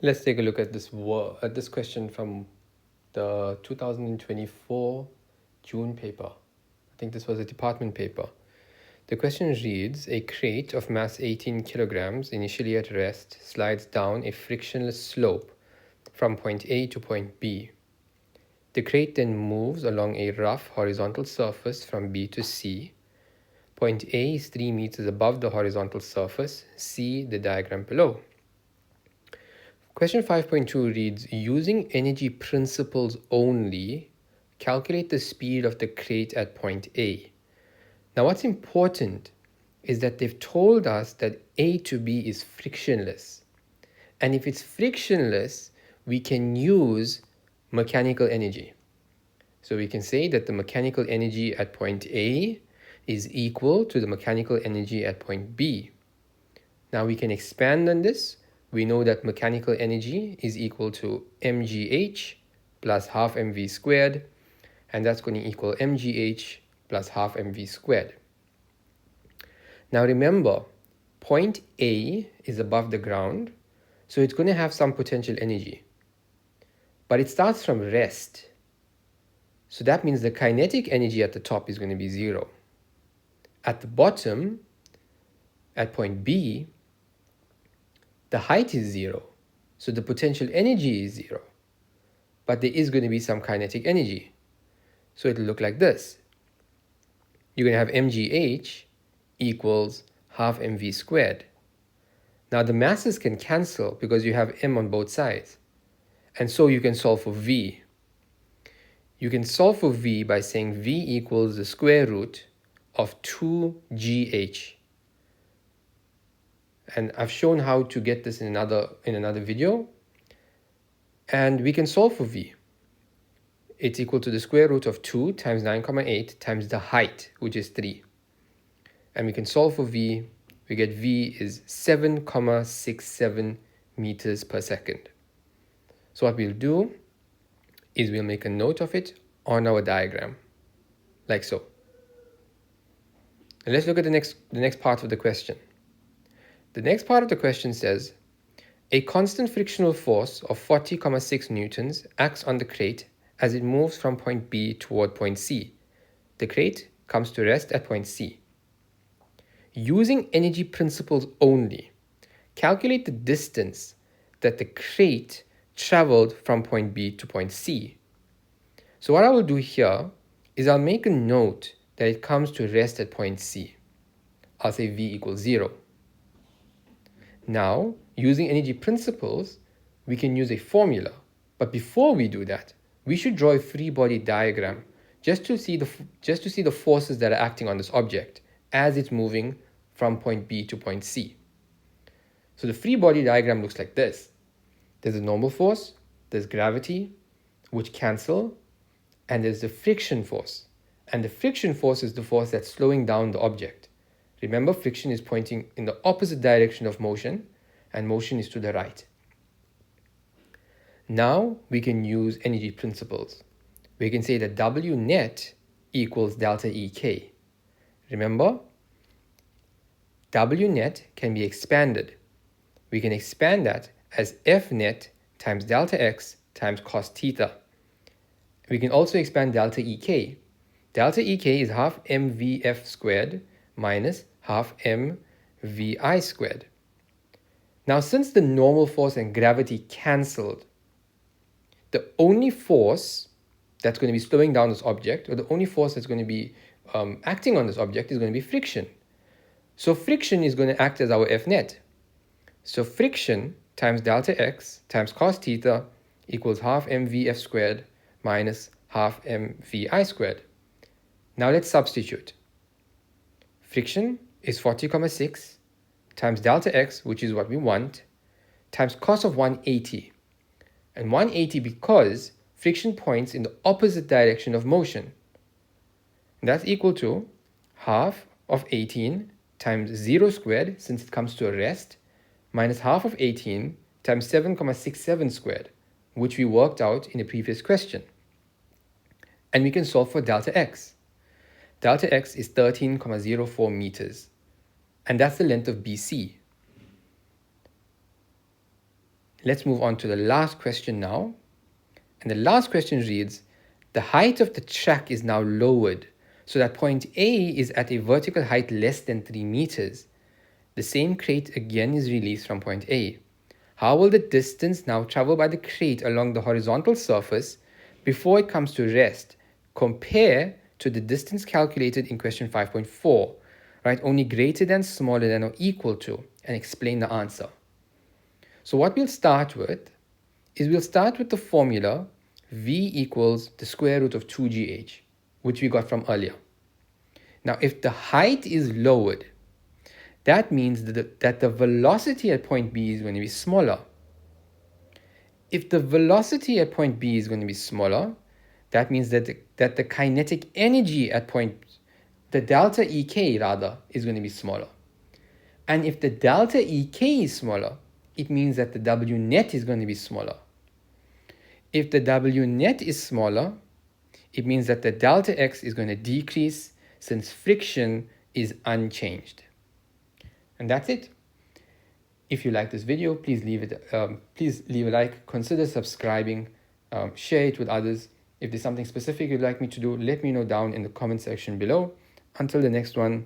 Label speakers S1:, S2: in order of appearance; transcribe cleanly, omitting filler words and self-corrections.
S1: Let's take a look at this question from the 2024 June paper. I think this was a department paper. The question reads, a crate of mass 18 kilograms initially at rest slides down a frictionless slope from point A to point B. The crate then moves along a rough horizontal surface from B to C. Point A is 3 meters above the horizontal surface. See the diagram below. Question 5.2 reads, using energy principles only, calculate the speed of the crate at point A. Now what's important is that they've told us that A to B is frictionless. And if it's frictionless, we can use mechanical energy. So we can say that the mechanical energy at point A is equal to the mechanical energy at point B. Now we can expand on this. We know that mechanical energy is equal to mgh plus half mv squared, and that's going to equal mgh plus half mv squared. Now remember, point A is above the ground, so it's going to have some potential energy. But it starts from rest. So that means the kinetic energy at the top is going to be 0. At the bottom, at point B, the height is 0, so the potential energy is 0. But there is going to be some kinetic energy. So it'll look like this. You're going to have mgh equals half mv squared. Now the masses can cancel because you have m on both sides. And so you can solve for v. You can solve for v by saying v equals the square root of 2gh. And I've shown how to get this in another video. And we can solve for v. It's equal to the square root of 2 times 9,8 times the height, which is 3. And we can solve for v. We get v is 7,67 meters per second. So what we'll do is we'll make a note of it on our diagram, like so. And let's look at the next part of the question. The next part of the question says, a constant frictional force of 40,6 newtons acts on the crate as it moves from point B toward point C. The crate comes to rest at point C. Using energy principles only, calculate the distance that the crate traveled from point B to point C. So what I will do here is I'll make a note that it comes to rest at point C. I'll say V equals 0. Now, using energy principles, we can use a formula. But before we do that, we should draw a free body diagram just to see the forces that are acting on this object as it's moving from point B to point C. So the free body diagram looks like this. There's a normal force, there's gravity, which cancel, and there's the friction force. And the friction force is the force that's slowing down the object. Remember, friction is pointing in the opposite direction of motion, and motion is to the right. Now we can use energy principles. We can say that W net equals delta EK. Remember, W net can be expanded. We can expand that as F net times delta X times cos theta. We can also expand delta EK. Delta EK is half mvf squared minus half mvi squared. Now, since the normal force and gravity cancelled, the only force that's going to be slowing down this object, or the only force that's going to be acting on this object, is going to be friction. So friction is going to act as our F net. So friction times delta x times cos theta equals half mvf squared minus half mvi squared. Now let's substitute. Friction is 40,6 times delta x, which is what we want, times cos of 180. And 180 because friction points in the opposite direction of motion. And that's equal to half of 18 times 0 squared, since it comes to a rest, minus half of 18 times 7,67 squared, which we worked out in the previous question. And we can solve for delta x. Delta x is 13,04 meters, and that's the length of BC. Let's move on to the last question now. And the last question reads, the height of the track is now lowered so that point A is at a vertical height less than 3 meters. The same crate again is released from point A. How will the distance now traveled by the crate along the horizontal surface before it comes to rest compare to the distance calculated in question 5.4, right? Only greater than, smaller than, or equal to, and explain the answer. So what we'll start with is we'll start with the formula V equals the square root of 2gh, which we got from earlier. Now, if the height is lowered, that means that the velocity at point B is going to be smaller. If the velocity at point B is going to be smaller, that means that the kinetic energy at the delta EK rather, is going to be smaller. And if the delta EK is smaller, it means that the W net is going to be smaller. If the W net is smaller, it means that the delta X is going to decrease since friction is unchanged. And that's it. If you like this video, please leave a like, consider subscribing, share it with others. If there's something specific you'd like me to do, let me know down in the comment section below. Until the next one,